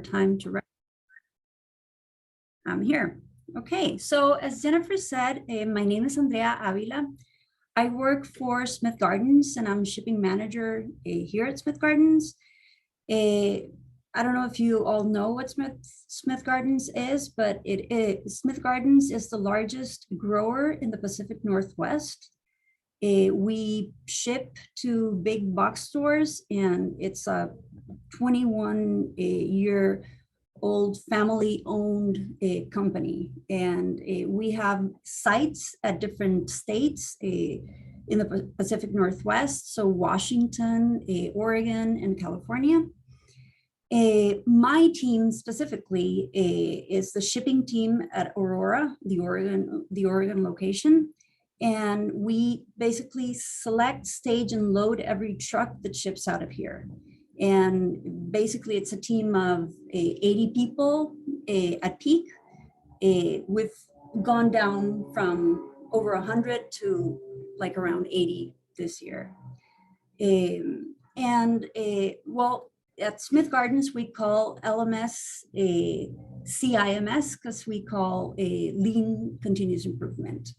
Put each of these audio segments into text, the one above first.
time to write. I'm here. Okay, so as Jennifer said, my name is Andrea Avilla. I work for Smith Gardens and I'm shipping manager here at Smith Gardens. I don't know if you all know what Smith Gardens is, but Smith Gardens is the largest grower in the Pacific Northwest. We ship to big box stores, and it's a 21-year-old family-owned company. And we have sites at different states in the Pacific Northwest, so Washington, Oregon, and California. My team specifically is the shipping team at Aurora, the Oregon location. And we basically select, stage, and load every truck that ships out of here. And basically it's a team of 80 people at peak. We've gone down from over 100 to like around 80 this year. Well, at Smith Gardens, we call LMS CIMS because we call a lean continuous improvement.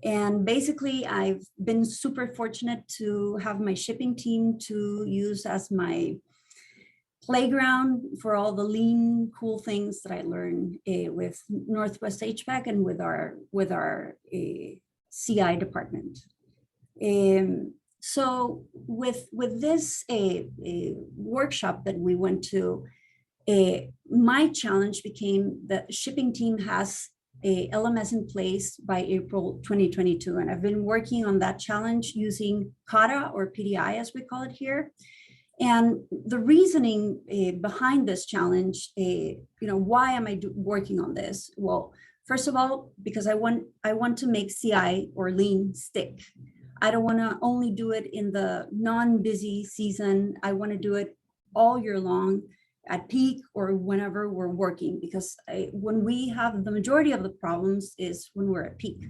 And basically, I've been super fortunate to have my shipping team to use as my playground for all the lean, cool things that I learned with Northwest HVAC and with our CI department. So with this workshop that we went to, my challenge became that the shipping team has a LMS in place by April 2022. And I've been working on that challenge using CATA, or PDI as we call it here. And the reasoning behind this challenge, why am I working on this? Well, first of all, because I want to make CI or lean stick. I don't want to only do it in the non-busy season. I want to do it all year long at peak or whenever we're working, because when we have the majority of the problems is when we're at peak.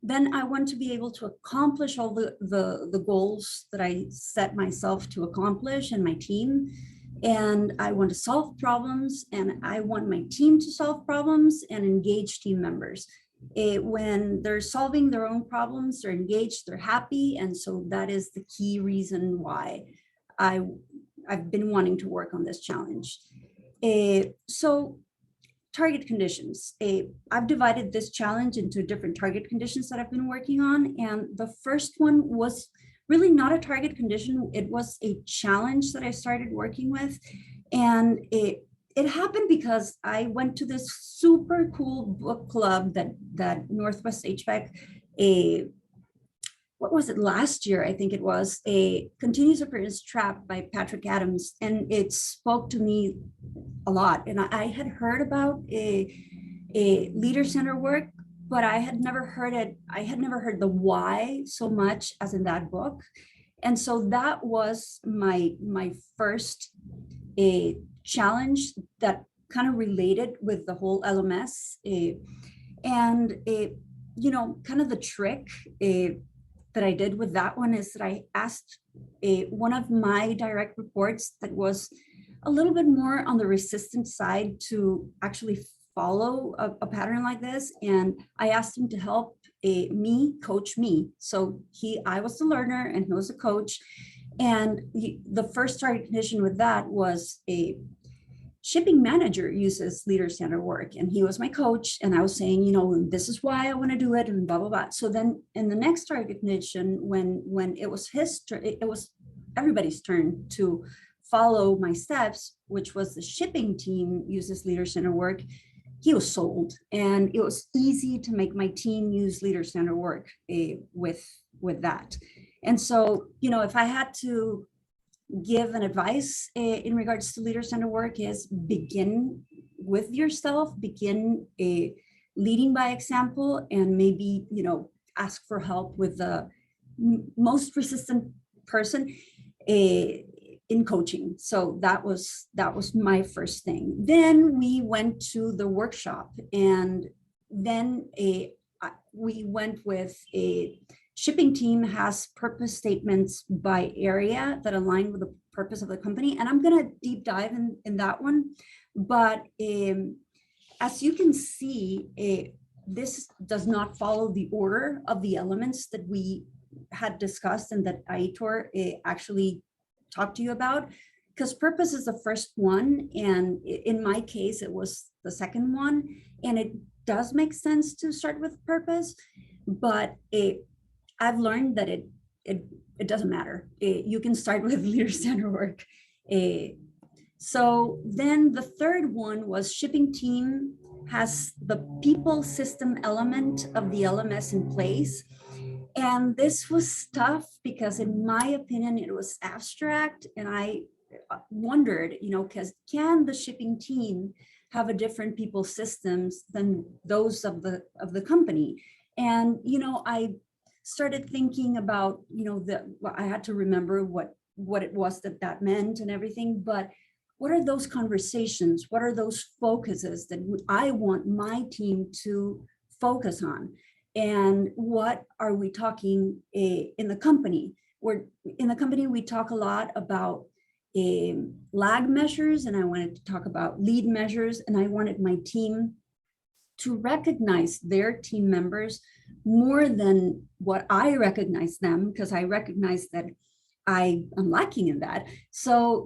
Then I want to be able to accomplish all the goals that I set myself to accomplish and my team. And I want to solve problems, and I want my team to solve problems and engage team members. When they're solving their own problems, they're engaged, they're happy. And so that is the key reason why I've been wanting to work on this challenge. So target conditions. I've divided this challenge into different target conditions that I've been working on. And the first one was really not a target condition. It was a challenge that I started working with. And it happened because I went to this super cool book club that Northwest HVAC, what was it, last year, I think it was, a Continuous Appearance Trap by Patrick Adams. And it spoke to me a lot. And I had heard about a leader center work, but I had never heard it. I had never heard the why so much as in that book. And so that was my first challenge that kind of related with the whole LMS. Kind of the trick that I did with that one is that I asked one of my direct reports that was a little bit more on the resistant side to actually follow a pattern like this. And I asked him to help coach me. So I was the learner and he was the coach. And the first target condition with that was a shipping manager uses leader-centered work, and he was my coach. And I was saying, this is why I want to do it, and blah blah blah. So then, in the next target condition, when it was his turn, it was everybody's turn to follow my steps, which was the shipping team uses leader-centered work. He was sold, and it was easy to make my team use leader-centered work with that. And so, if I had to give an advice in regards to leader-centered work, is begin with yourself, begin leading by example, and maybe, ask for help with the most resistant person in coaching. So that was my first thing. Then we went to the workshop, and then we went with a shipping team has purpose statements by area that align with the purpose of the company. And I'm going to deep dive in that one. But as you can see, this does not follow the order of the elements that we had discussed and that Aitor actually talked to you about, because purpose is the first one, and in my case it was the second one, and it does make sense to start with purpose, but I've learned that it doesn't matter. You can start with leader-centered work. So then the third one was shipping team has the people system element of the LMS in place. And this was tough because in my opinion, it was abstract. And I wondered, because can the shipping team have a different people systems than those of the company? And, I started thinking about, I had to remember what it was that meant and everything, but what are those conversations? What are those focuses that I want my team to focus on? And what are we talking in the company? In the company, we talk a lot about lag measures, and I wanted to talk about lead measures, and I wanted my team to recognize their team members more than what I recognize them, because I recognize that I am lacking in that. So,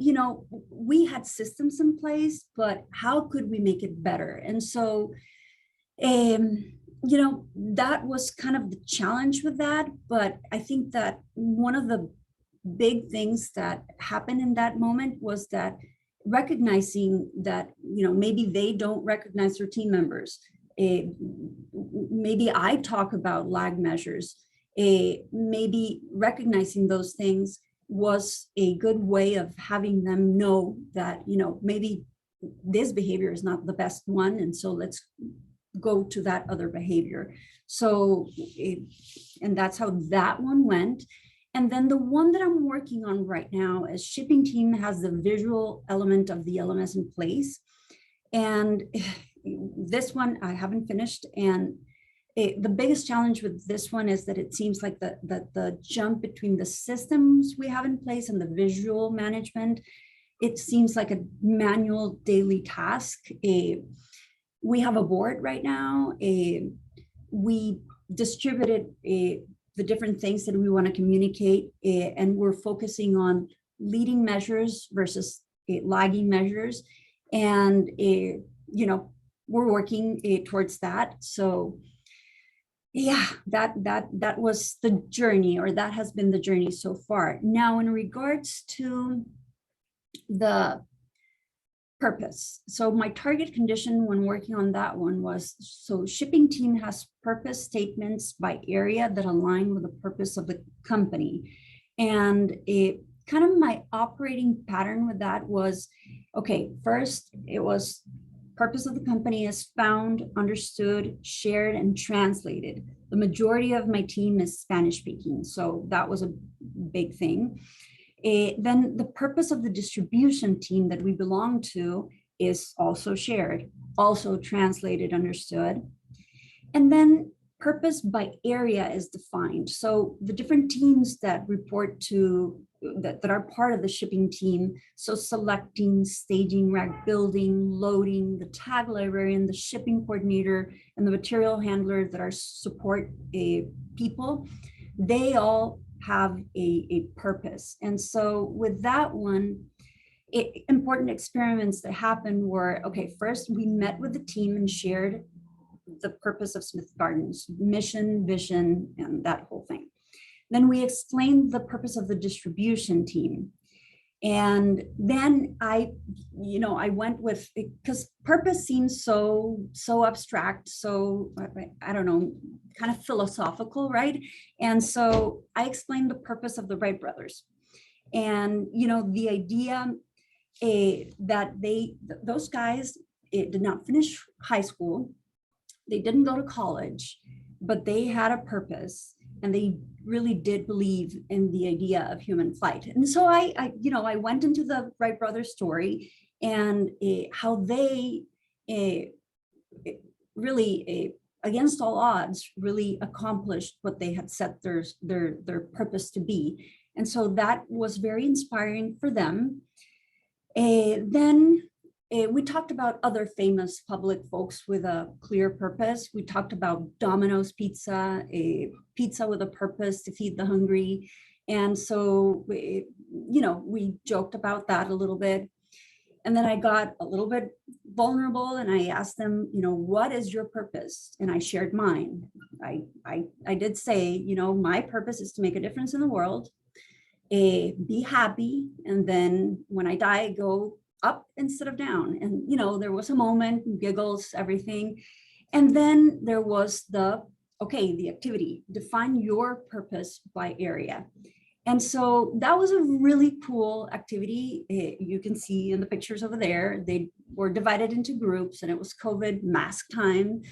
we had systems in place, but how could we make it better? And so, that was kind of the challenge with that. But I think that one of the big things that happened in that moment was that recognizing that, maybe they don't recognize their team members. Maybe I talk about lag measures. Maybe recognizing those things was a good way of having them know that, maybe this behavior is not the best one. And so let's go to that other behavior. So, and that's how that one went. And then the one that I'm working on right now is shipping team has the visual element of the LMS in place. And this one I haven't finished. And the biggest challenge with this one is that it seems like the jump between the systems we have in place and the visual management, it seems like a manual daily task. We have a board right now. We distributed the different things that we want to communicate, and we're focusing on leading measures versus lagging measures. And, we're working towards that. So yeah, that was the journey, or that has been the journey so far. Now, in regards to the purpose. So my target condition when working on that one was, so shipping team has purpose statements by area that align with the purpose of the company. And kind of my operating pattern with that was, okay, first it was purpose of the company is found, understood, shared, and translated. The majority of my team is Spanish speaking, so that was a big thing. Then the purpose of the distribution team that we belong to is also shared, also translated, understood. And then purpose by area is defined. So the different teams that report to, that are part of the shipping team, so selecting, staging, rack building, loading, the tag librarian, the shipping coordinator, and the material handler that are support people, they all have a purpose. And so with that one, important experiments that happened were, okay, first we met with the team and shared the purpose of Smith Gardens, mission, vision, and that whole thing. Then we explained the purpose of the distribution team. And then I went with, because purpose seems so abstract, so, I don't know, kind of philosophical, right? And so I explained the purpose of the Wright Brothers. And, the idea that those guys did not finish high school, they didn't go to college, but they had a purpose, and they really did believe in the idea of human flight. And so I went into the Wright Brothers story and how they really, against all odds, really accomplished what they had set their purpose to be. And so that was very inspiring for them. Then We talked about other famous public folks with a clear purpose. We talked about Domino's Pizza, a pizza with a purpose to feed the hungry. And so, we joked about that a little bit. And then I got a little bit vulnerable and I asked them, what is your purpose? And I shared mine. I did say, my purpose is to make a difference in the world, be happy. And then when I die, go up instead of down. And, there was a moment, giggles, everything. And then there was the activity, define your purpose by area. And so that was a really cool activity. You can see in the pictures over there, they were divided into groups and it was COVID mask time.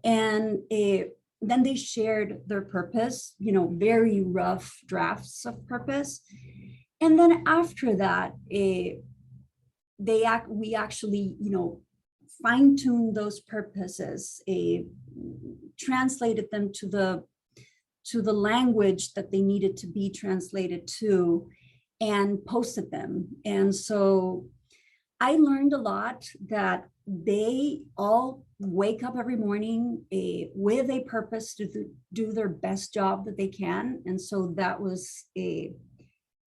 And then they shared their purpose, very rough drafts of purpose. And then after that, we actually, fine-tuned those purposes, translated them to the language that they needed to be translated to, and posted them. And so I learned a lot, that they all wake up every morning with a purpose to do their best job that they can. And so that was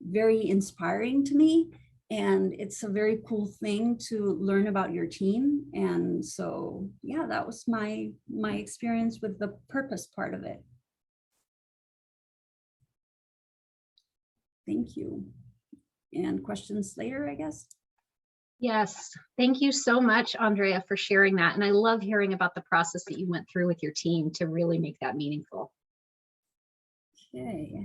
very inspiring to me. And it's a very cool thing to learn about your team. And so, yeah, that was my experience with the purpose part of it. Thank you. And questions later, I guess. Yes, thank you so much, Andrea, for sharing that. And I love hearing about the process that you went through with your team to really make that meaningful. Okay.